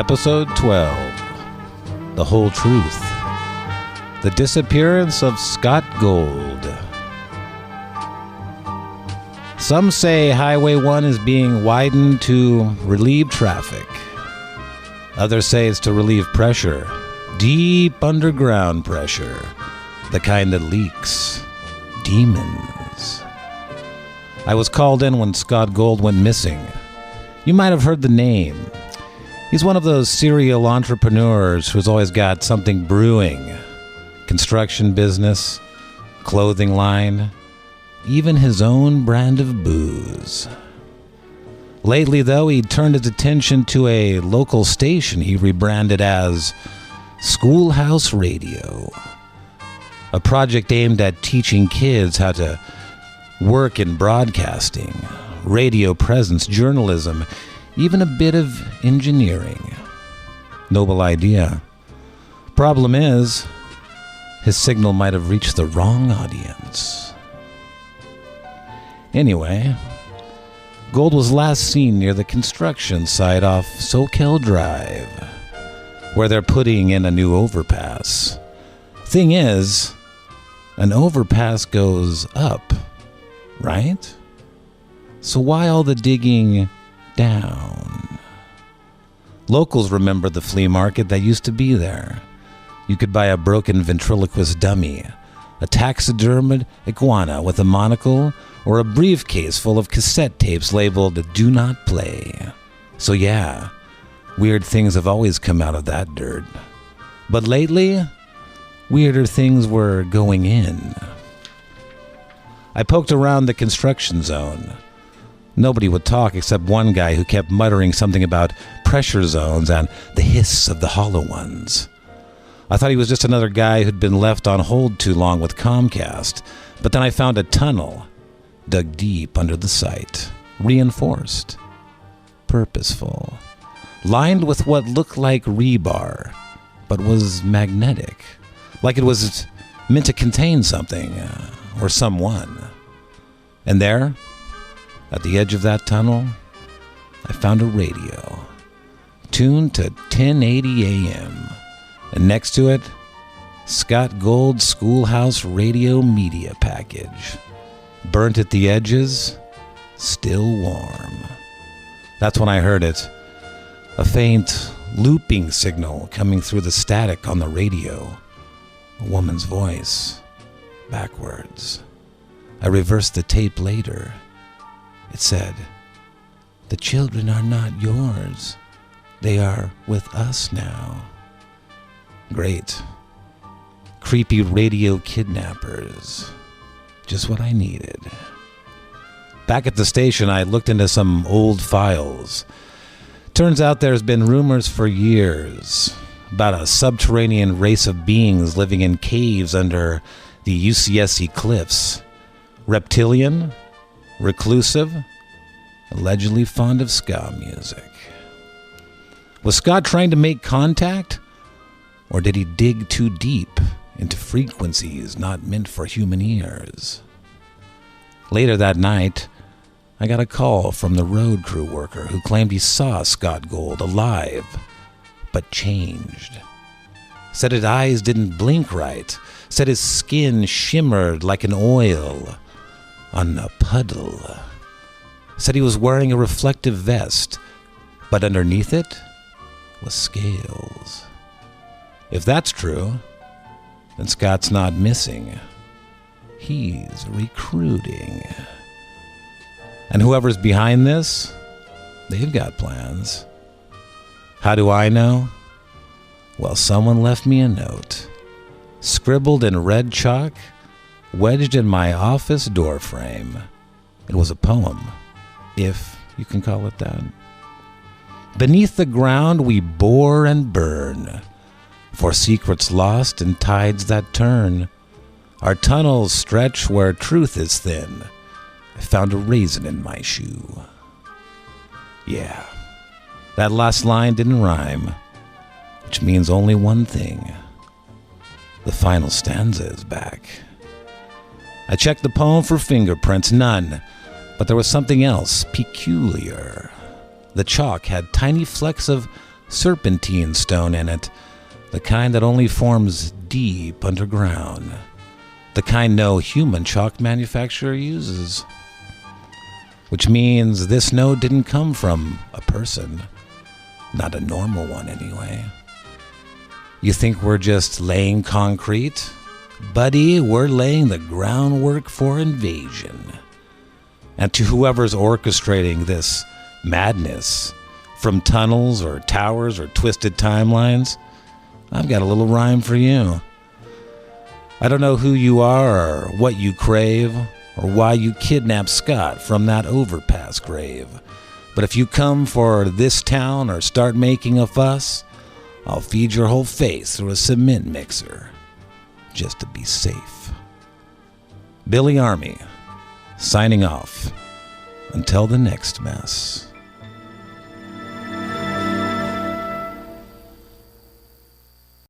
Episode 12, The Whole Truth, The Disappearance of Scott Gold. Some say Highway 1 is being widened to relieve traffic. Others say it's to relieve pressure, deep underground pressure, the kind that leaks. Demons. I was called in when Scott Gold went missing. You might have heard the name. He's one of those serial entrepreneurs who's always got something brewing. Construction business, clothing line, even his own brand of booze. Lately, though, he turned his attention to a local station he rebranded as Schoolhouse Radio. A project aimed at teaching kids how to work in broadcasting, radio presence, journalism, even a bit of engineering. Noble idea. Problem is, his signal might have reached the wrong audience. Anyway, Gold was last seen near the construction site off Soquel Drive, where they're putting in a new overpass. Thing is, an overpass goes up, right? So why all the digging down? Locals remember the flea market that used to be there. You could buy a broken ventriloquist dummy, a taxidermed iguana with a monocle, or a briefcase full of cassette tapes labeled "Do Not Play." So yeah, weird things have always come out of that dirt. But lately, weirder things were going in. I poked around the construction zone. Nobody would talk except one guy who kept muttering something about pressure zones and the hiss of the hollow ones. I thought he was just another guy who'd been left on hold too long with Comcast, but then I found a tunnel dug deep under the site, reinforced, purposeful, lined with what looked like rebar, but was magnetic, like it was meant to contain something or someone. And there, at the edge of that tunnel, I found a radio, tuned to 1080 AM, and next to it, Scott Gold's Schoolhouse Radio media package. Burnt at the edges, still warm. That's when I heard it, a faint looping signal coming through the static on the radio. A woman's voice, backwards. I reversed the tape later. It said, "The children are not yours. They are with us now." Great. Creepy radio kidnappers. Just what I needed. Back at the station, I looked into some old files. Turns out there's been rumors for years about a subterranean race of beings living in caves under the UCSC cliffs. Reptilian, reclusive, allegedly fond of ska music. Was Scott trying to make contact? Or did he dig too deep into frequencies not meant for human ears? Later that night, I got a call from the road crew worker who claimed he saw Scott Gold alive, but changed. Said his eyes didn't blink right. Said his skin shimmered like an oil on a puddle. Said he was wearing a reflective vest, but underneath it was scales. If that's true, then Scott's not missing. He's recruiting. And whoever's behind this, they've got plans. How do I know? Well, someone left me a note, scribbled in red chalk, wedged in my office door frame. It was a poem, if you can call it that. Beneath the ground we bore and burn, for secrets lost and tides that turn. Our tunnels stretch where truth is thin. I found a raisin in my shoe. Yeah, that last line didn't rhyme, which means only one thing. The final stanza is back. I checked the poem for fingerprints, none, but there was something else peculiar. The chalk had tiny flecks of serpentine stone in it, the kind that only forms deep underground, the kind no human chalk manufacturer uses. Which means this node didn't come from a person, not a normal one anyway. You think we're just laying concrete? Buddy, we're laying the groundwork for invasion. And to whoever's orchestrating this madness, from tunnels or towers or twisted timelines, I've got a little rhyme for you. I don't know who you are or what you crave or why you kidnapped Scott from that overpass grave, but if you come for this town or start making a fuss, I'll feed your whole face through a cement mixer, just to be safe. Billy Armi, signing off. Until the next mess.